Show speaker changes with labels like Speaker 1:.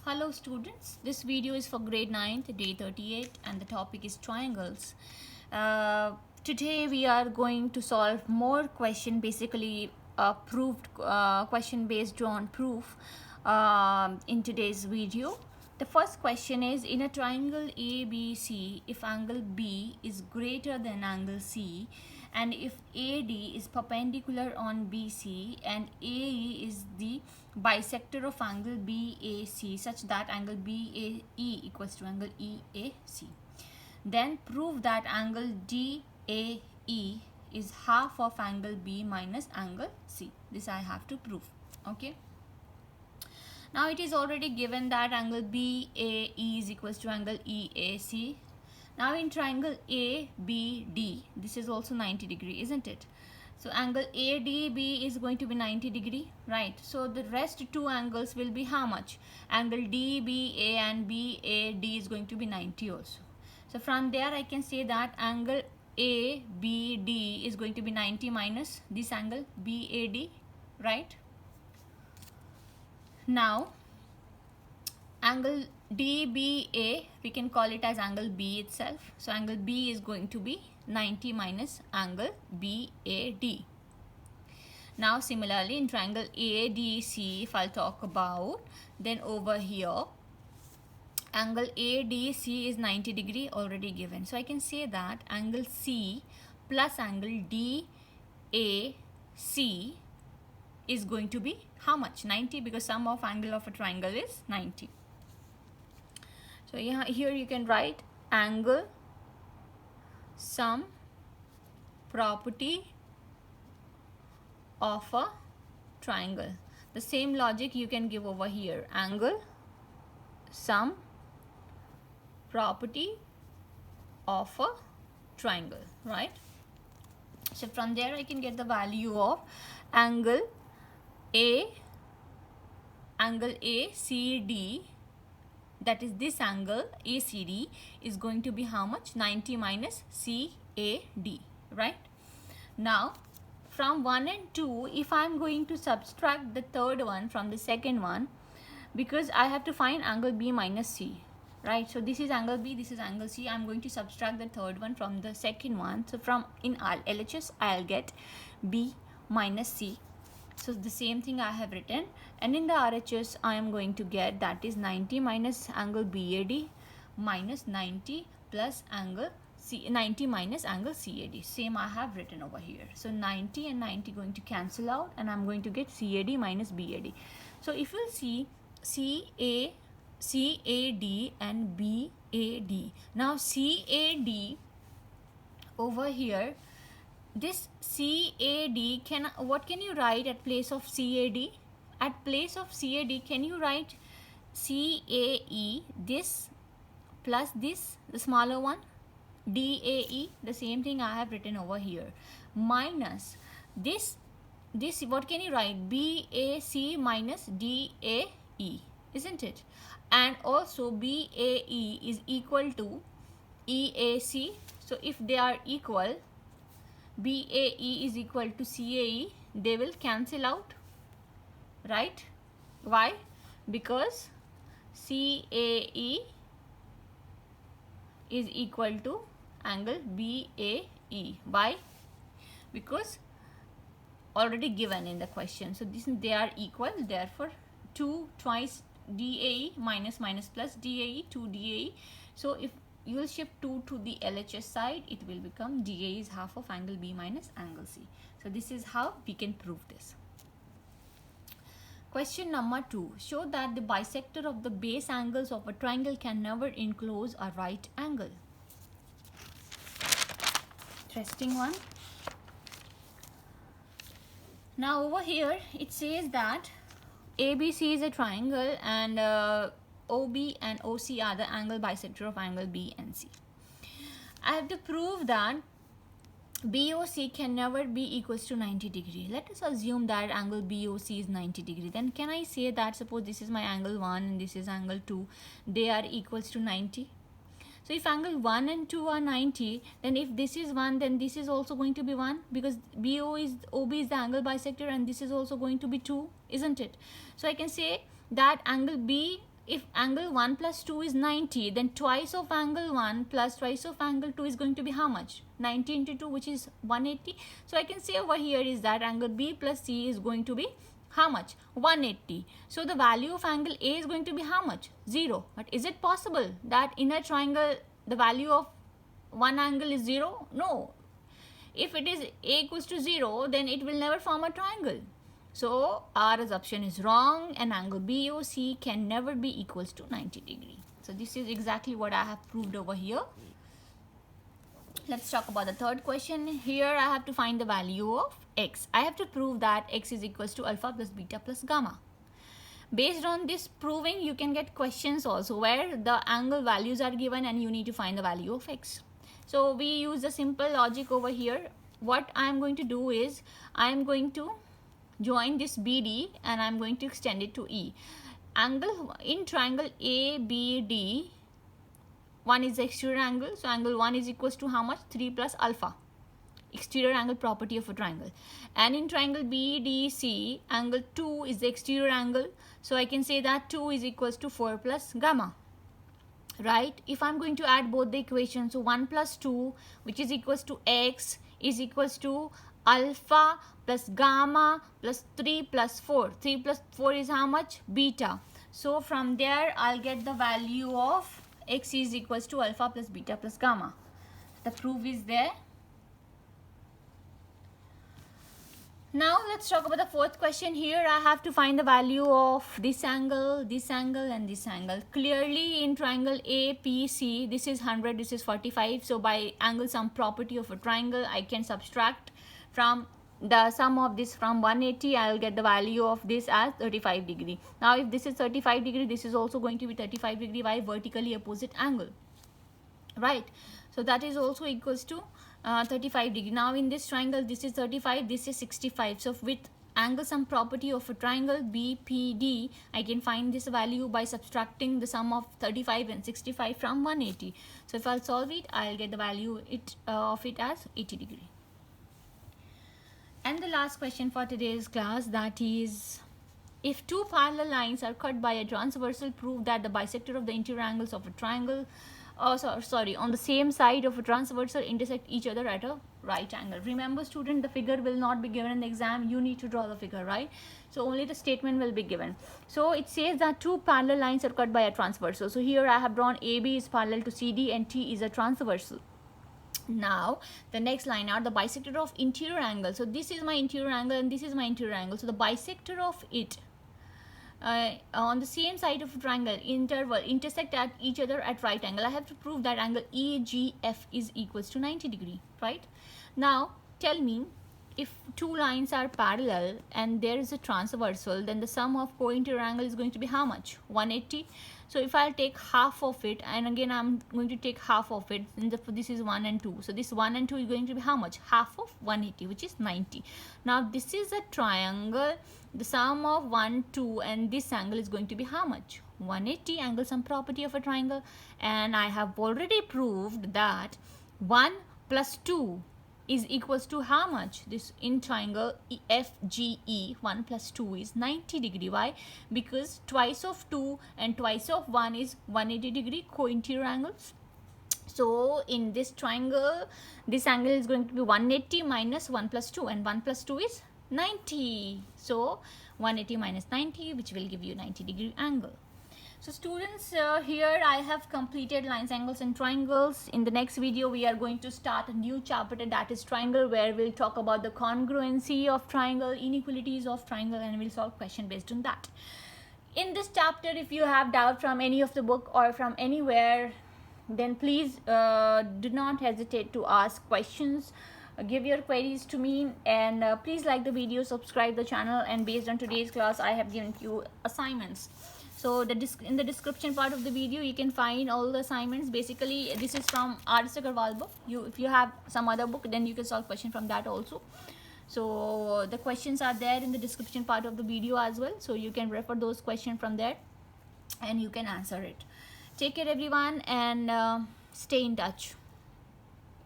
Speaker 1: Hello students, this video is for grade 9th, day 38 and the topic is triangles. Today we are going to solve more question, basically a proved question based on proof in today's video. The first question is, in a triangle ABC, if angle B is greater than angle C and if AD is perpendicular on BC and AE is the bisector of angle BAC such that angle BAE equals to angle EAC, then prove that angle DAE is half of angle B minus angle C. This I have to prove. Okay. Now it is already given that angle BAE is equals to angle EAC. Now in triangle ABD, this is also 90 degree, isn't it? So angle ADB is going to be 90 degree, right? So the rest two angles will be how much? Angle DBA and BAD is going to be 90 also. So from there I can say that angle ABD is going to be 90 minus this angle BAD, right? Now angle DBA, we can call it as angle B itself. So angle B is going to be 90 minus angle BAD. Now similarly in triangle ADC, if I'll talk about, then over here angle ADC is 90 degree already given. So I can say that angle C plus angle DAC is going to be how much? 90, because sum of angle of a triangle is 90. So here you can write angle sum property of a triangle. The same logic you can give over here, angle sum property of a triangle, right? So from there I can get the value of angle ACD, that is this angle ACD is going to be how much? 90 minus CAD, right? Now from 1 and 2, if I am going to subtract the third one from the second one, because I have to find angle B minus C, right? So this is angle B, this is angle C. I am going to subtract the third one from the second one. So from in LHS I'll get B minus C. So the same thing I have written, and in the RHS I am going to get, that is 90 minus angle BAD minus 90 plus angle C, 90 minus angle CAD. Same I have written over here. So 90 and 90 going to cancel out and I'm going to get CAD minus BAD. So if you see CAD and BAD. Now CAD over here, this CAD, what can you write at place of CAD? At place of CAD, can you write CAE, this plus this, the smaller one, DAE, the same thing I have written over here, minus this, what can you write? BAC minus DAE, isn't it? And also BAE is equal to EAC. So if they are equal, BAE is equal to CAE, they will cancel out, right? Why? Because CAE is equal to angle BAE. Why? Because already given in the question. So this, they are equal, therefore 2 twice DAE minus minus plus DAE, 2 DAE. So if you will shift 2 to the LHS side, it will become DA is half of angle B minus angle C. So this is how we can prove this. Question number 2. Show that the bisector of the base angles of a triangle can never enclose a right angle. Interesting one. Now over here it says that ABC is a triangle and OB and OC are the angle bisector of angle B and C. I have to prove that BOC can never be equals to 90 degree. Let us assume that angle BOC is 90 degree. Then can I say that, suppose this is my angle 1 and this is angle 2, they are equals to 90. So if angle 1 and 2 are 90, then if this is 1, then this is also going to be 1, because OB is the angle bisector and this is also going to be 2, isn't it? So I can say that angle B if angle 1 plus 2 is 90, then twice of angle 1 plus twice of angle 2 is going to be how much? 90 into 2, which is 180. So I can say over here is that angle B plus C is going to be how much? 180. So the value of angle A is going to be how much? 0. But is it possible that in a triangle the value of one angle is 0? No. If it is A equals to 0, then it will never form a triangle. So our assumption is wrong, and angle BOC can never be equals to 90 degree. So this is exactly what I have proved over here. Let's talk about the third question. Here I have to find the value of x. I have to prove that x is equals to alpha plus beta plus gamma. Based on this proving, you can get questions also where the angle values are given and you need to find the value of x. So we use the simple logic over here. What I am going to do is I am going to join this BD and I am going to extend it to E. Angle in triangle ABD, one is the exterior angle, so angle 1 is equals to how much? 3 plus alpha, exterior angle property of a triangle. And in triangle BDC, angle 2 is the exterior angle, so I can say that 2 is equals to 4 plus gamma. Right? If I'm going to add both the equations, so 1 plus 2, which is equals to x, is equals to alpha plus gamma plus 3 plus 4. 3 plus 4 is how much? Beta. So from there I'll get the value of x is equals to alpha plus beta plus gamma. The proof is there. Now let's talk about the fourth question. Here I have to find the value of this angle and this angle. Clearly in triangle APC, this is 100, this is 45. So by angle sum property of a triangle, I can subtract from the sum of this from 180. I'll get the value of this as 35 degree. Now if this is 35 degree, this is also going to be 35 degree by vertically opposite angle. Right? So that is also equals to 35 degree. Now in this triangle, this is 35, this is 65. So with angle sum property of a triangle BPD, I can find this value by subtracting the sum of 35 and 65 from 180. So if I'll solve it, I'll get the value of it as 80 degree. And the last question for today's class, that is, if two parallel lines are cut by a transversal, prove that the bisector of the interior angles of a triangle on the same side of a transversal intersect each other at a right angle. Remember student, the figure will not be given in the exam. You need to draw the figure, right? So only the statement will be given. So it says that two parallel lines are cut by a transversal. So here I have drawn AB is parallel to CD and T is a transversal. Now the next line are the bisector of interior angle. So this is my interior angle and this is my interior angle. So the bisector of it on the same side of a triangle interval intersect at each other at right angle. I have to prove that angle EGF is equals to 90 degree, right? Now tell me, if two lines are parallel and there is a transversal, then the sum of co-interior angle is going to be how much? 180. So if I'll take half of it, and again I'm going to take half of it, and this is 1 and 2. So this 1 and 2 is going to be how much? Half of 180, which is 90. Now this is a triangle. The sum of 1, 2 and this angle is going to be how much? 180, angle sum property of a triangle. And I have already proved that 1 plus 2 is equals to how much? This in triangle FGE, 1 plus 2 is 90 degree. Why? Because twice of 2 and twice of 1 is 180 degree co-interior angles. So in this triangle, this angle is going to be 180 minus 1 plus 2, and 1 plus 2 is 90. So 180 minus 90, which will give you 90 degree angle. So students, here I have completed lines, angles and triangles. In the next video we are going to start a new chapter, that is triangle, where we'll talk about the congruency of triangle, inequalities of triangle, and we'll solve question based on that. In this chapter, if you have doubt from any of the book or from anywhere, then please do not hesitate to ask questions. Give your queries to me, and please like the video, subscribe the channel, and based on today's class I have given you assignments. So in the description part of the video you can find all the assignments. Basically this is from R.S. Agarwal book. If you have some other book, then you can solve question from that also. So the questions are there in the description part of the video as well, so you can refer those questions from there and you can answer it. Take care everyone, and stay in touch.